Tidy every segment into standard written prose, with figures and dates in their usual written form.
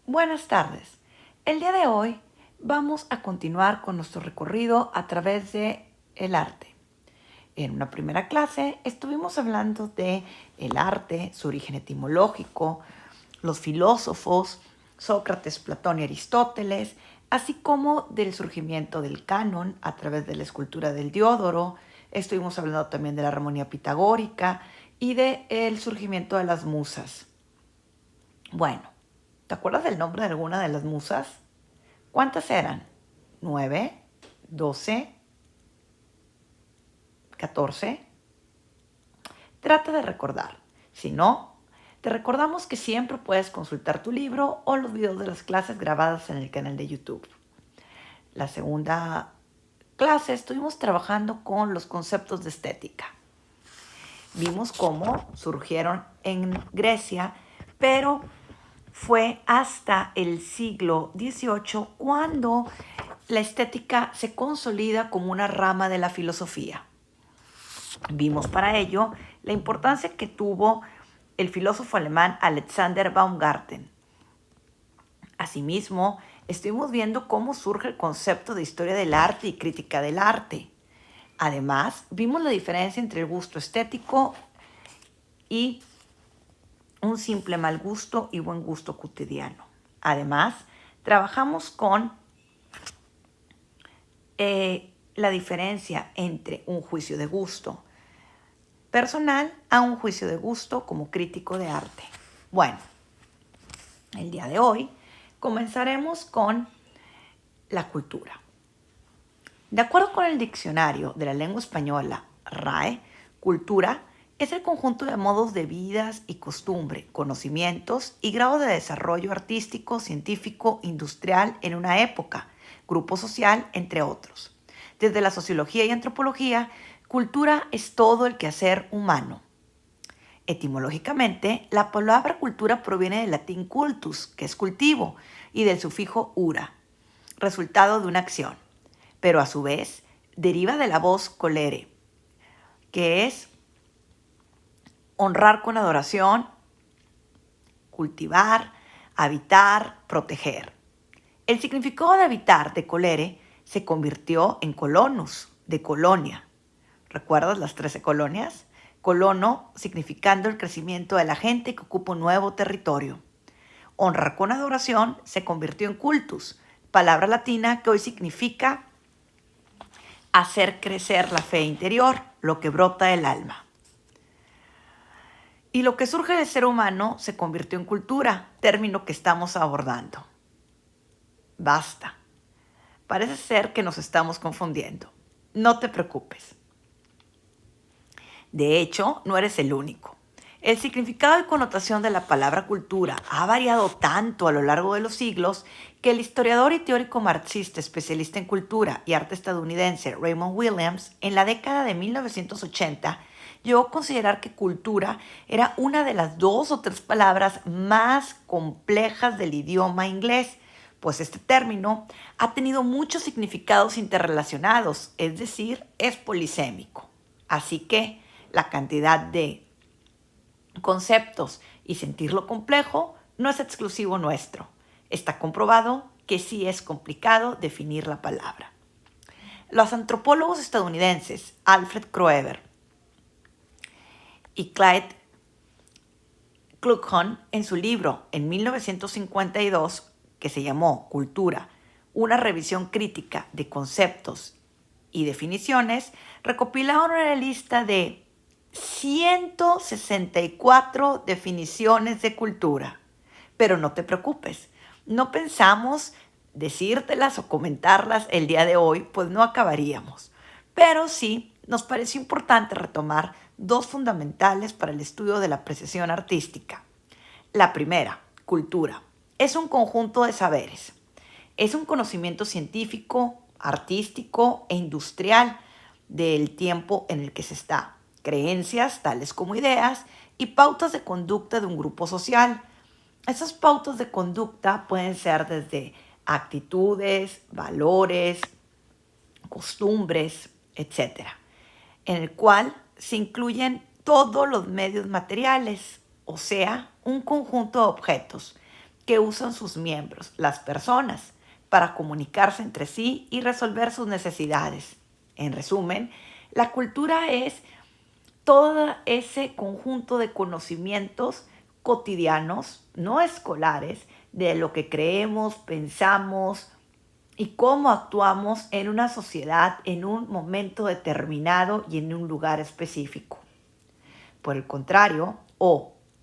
Buenas tardes. El día de hoy vamos a continuar con nuestro recorrido a través de el arte. En una primera clase estuvimos hablando de el arte, su origen etimológico, los filósofos, Sócrates, Platón y Aristóteles, así como del surgimiento del canon a través de la escultura del Diodoro. Estuvimos hablando también de la armonía pitagórica y del surgimiento de las musas. Bueno, ¿te acuerdas del nombre de alguna de las musas? ¿Cuántas eran? ¿9? ¿12? ¿14? Trata de recordar. Si no, te recordamos que siempre puedes consultar tu libro o los videos de las clases grabadas en el canal de YouTube. La segunda clase estuvimos trabajando con los conceptos de estética. Vimos cómo surgieron en Grecia, pero fue hasta el siglo XVIII cuando la estética se consolida como una rama de la filosofía. Vimos para ello la importancia que tuvo el filósofo alemán Alexander Baumgarten. Asimismo, estuvimos viendo cómo surge el concepto de historia del arte y crítica del arte. Además, vimos la diferencia entre el gusto estético y un simple mal gusto y buen gusto cotidiano. Además, trabajamos con la diferencia entre un juicio de gusto personal a un juicio de gusto como crítico de arte. Bueno, el día de hoy comenzaremos con la cultura. De acuerdo con el diccionario de la lengua española, RAE, cultura es el conjunto de modos de vidas y costumbre, conocimientos y grado de desarrollo artístico, científico, industrial en una época, grupo social, entre otros. Desde la sociología y antropología, cultura es todo el quehacer humano. Etimológicamente, la palabra cultura proviene del latín cultus, que es cultivo, y del sufijo ura, resultado de una acción, pero a su vez deriva de la voz colere, que es honrar con adoración, cultivar, habitar, proteger. El significado de habitar de colere se convirtió en colonus, de colonia. ¿Recuerdas las 13 colonias? Colono significando el crecimiento de la gente que ocupa un nuevo territorio. Honrar con adoración se convirtió en cultus, palabra latina que hoy significa hacer crecer la fe interior, lo que brota del alma. Y lo que surge del ser humano se convirtió en cultura, término que estamos abordando. Basta. Parece ser que nos estamos confundiendo. No te preocupes. De hecho, no eres el único. El significado y connotación de la palabra cultura ha variado tanto a lo largo de los siglos que el historiador y teórico marxista especialista en cultura y arte estadounidense Raymond Williams, en la década de 1980, llegó a considerar que cultura era una de las 2 o 3 palabras más complejas del idioma inglés, pues este término ha tenido muchos significados interrelacionados, es decir, es polisémico. Así que la cantidad de conceptos y sentirlo complejo no es exclusivo nuestro. Está comprobado que sí es complicado definir la palabra. Los antropólogos estadounidenses Alfred Kroeber y Clyde Kluckhohn, en su libro en 1952, que se llamó Cultura, una revisión crítica de conceptos y definiciones, recopilaron una lista de 164 definiciones de cultura. Pero no te preocupes, no pensamos decírtelas o comentarlas el día de hoy, pues no acabaríamos. Pero sí nos pareció importante retomar 2 fundamentales para el estudio de la apreciación artística. La primera, cultura, es un conjunto de saberes. Es un conocimiento científico, artístico e industrial del tiempo en el que se está. Creencias tales como ideas y pautas de conducta de un grupo social. Esas pautas de conducta pueden ser desde actitudes, valores, costumbres, etcétera, en el cual se incluyen todos los medios materiales, o sea, un conjunto de objetos que usan sus miembros, las personas, para comunicarse entre sí y resolver sus necesidades. En resumen, la cultura es todo ese conjunto de conocimientos cotidianos, no escolares, de lo que creemos, pensamos y cómo actuamos en una sociedad en un momento determinado y en un lugar específico. Por el contrario,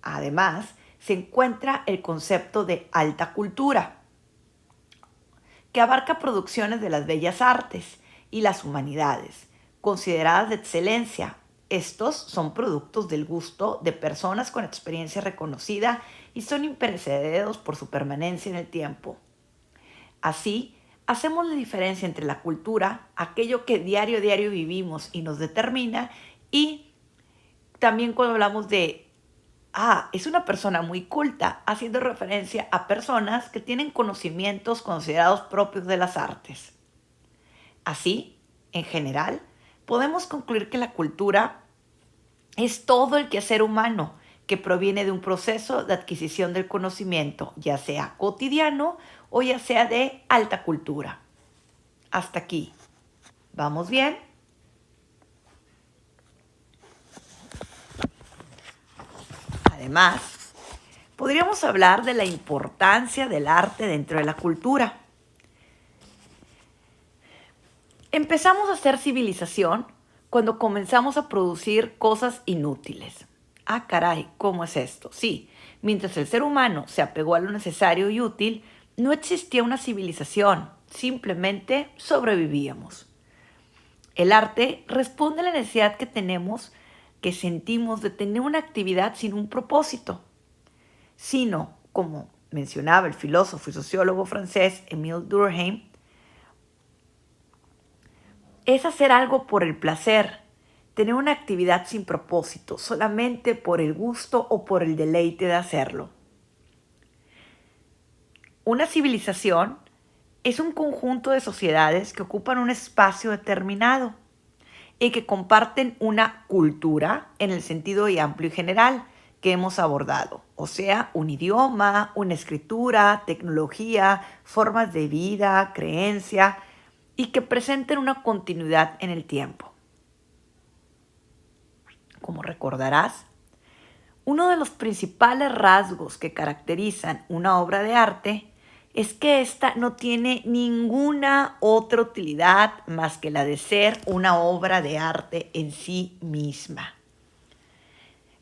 además, se encuentra el concepto de alta cultura, que abarca producciones de las bellas artes y las humanidades, consideradas de excelencia. Estos son productos del gusto de personas con experiencia reconocida y son imperecederos por su permanencia en el tiempo. Así, hacemos la diferencia entre la cultura, aquello que diario a diario vivimos y nos determina, y también cuando hablamos de, es una persona muy culta, haciendo referencia a personas que tienen conocimientos considerados propios de las artes. Así, en general, podemos concluir que la cultura es todo el quehacer humano que proviene de un proceso de adquisición del conocimiento, ya sea cotidiano o ya sea de alta cultura. Hasta aquí. ¿Vamos bien? Además, podríamos hablar de la importancia del arte dentro de la cultura. Empezamos a ser civilización cuando comenzamos a producir cosas inútiles. Caray, ¿cómo es esto? Sí, mientras el ser humano se apegó a lo necesario y útil, no existía una civilización, simplemente sobrevivíamos. El arte responde a la necesidad que sentimos de tener una actividad sin un propósito, sino, como mencionaba el filósofo y sociólogo francés Émile Durkheim, es hacer algo por el placer, tener una actividad sin propósito, solamente por el gusto o por el deleite de hacerlo. Una civilización es un conjunto de sociedades que ocupan un espacio determinado y que comparten una cultura en el sentido amplio y general que hemos abordado, o sea, un idioma, una escritura, tecnología, formas de vida, creencia, y que presenten una continuidad en el tiempo. Como recordarás, uno de los principales rasgos que caracterizan una obra de arte es que ésta no tiene ninguna otra utilidad más que la de ser una obra de arte en sí misma.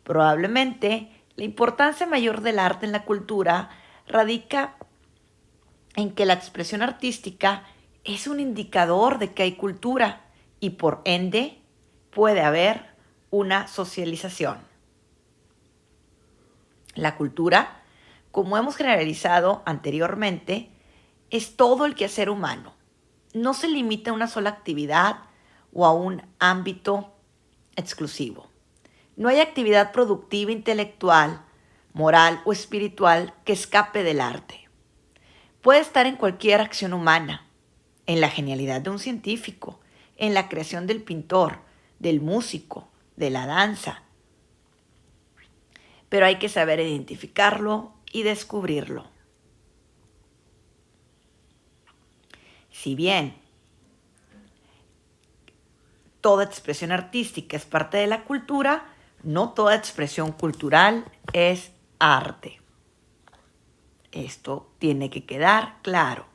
Probablemente la importancia mayor del arte en la cultura radica en que la expresión artística es un indicador de que hay cultura y por ende puede haber una socialización. La cultura, como hemos generalizado anteriormente, es todo el quehacer humano. No se limita a una sola actividad o a un ámbito exclusivo. No hay actividad productiva, intelectual, moral o espiritual que escape del arte. Puede estar en cualquier acción humana, en la genialidad de un científico, en la creación del pintor, del músico, de la danza. Pero hay que saber identificarlo y descubrirlo. Si bien toda expresión artística es parte de la cultura, no toda expresión cultural es arte. Esto tiene que quedar claro,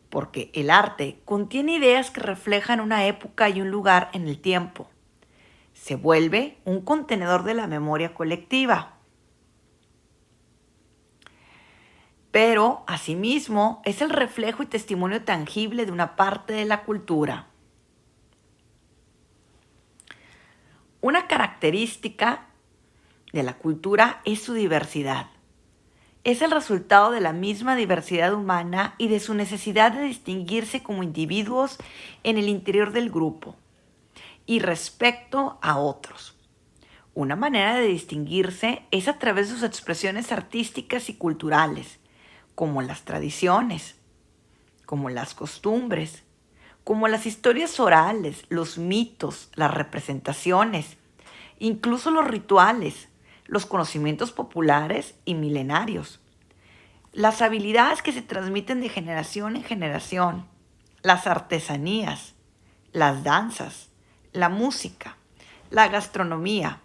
porque el arte contiene ideas que reflejan una época y un lugar en el tiempo. Se vuelve un contenedor de la memoria colectiva. Pero, asimismo, es el reflejo y testimonio tangible de una parte de la cultura. Una característica de la cultura es su diversidad. Es el resultado de la misma diversidad humana y de su necesidad de distinguirse como individuos en el interior del grupo y respecto a otros. Una manera de distinguirse es a través de sus expresiones artísticas y culturales, como las tradiciones, como las costumbres, como las historias orales, los mitos, las representaciones, incluso los rituales, los conocimientos populares y milenarios. las habilidades que se transmiten de generación en generación, las artesanías, las danzas, la música, la gastronomía,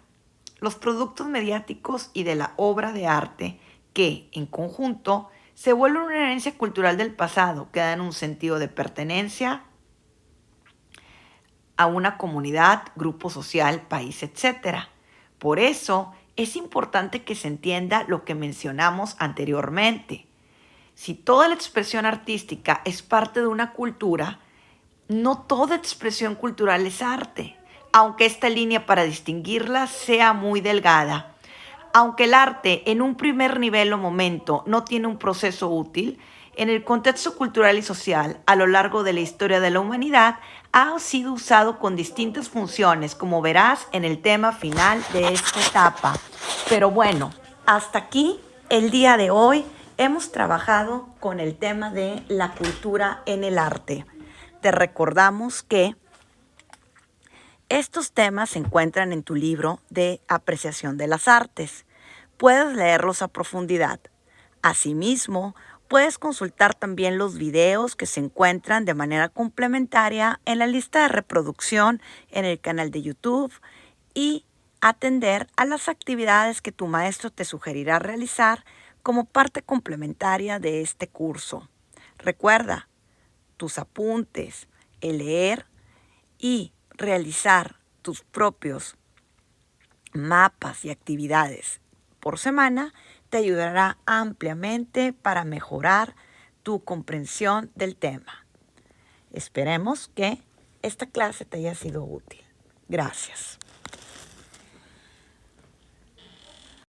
los productos mediáticos y de la obra de arte que, en conjunto, se vuelven una herencia cultural del pasado que dan un sentido de pertenencia a una comunidad, grupo social, país, etc. Por eso es importante que se entienda lo que mencionamos anteriormente. Si toda la expresión artística es parte de una cultura, no toda expresión cultural es arte, aunque esta línea para distinguirla sea muy delgada. Aunque el arte en un primer nivel o momento no tiene un proceso útil, en el contexto cultural y social a lo largo de la historia de la humanidad ha sido usado con distintas funciones, como verás en el tema final de esta etapa. Pero bueno, hasta aquí el día de hoy hemos trabajado con el tema de la cultura en el arte. Te recordamos que estos temas se encuentran en tu libro de apreciación de las artes. Puedes leerlos a profundidad. Asimismo, puedes consultar también los videos que se encuentran de manera complementaria en la lista de reproducción en el canal de YouTube y atender a las actividades que tu maestro te sugerirá realizar como parte complementaria de este curso. Recuerda, tus apuntes, el leer y realizar tus propios mapas y actividades por semana te ayudará ampliamente para mejorar tu comprensión del tema. Esperemos que esta clase te haya sido útil. Gracias.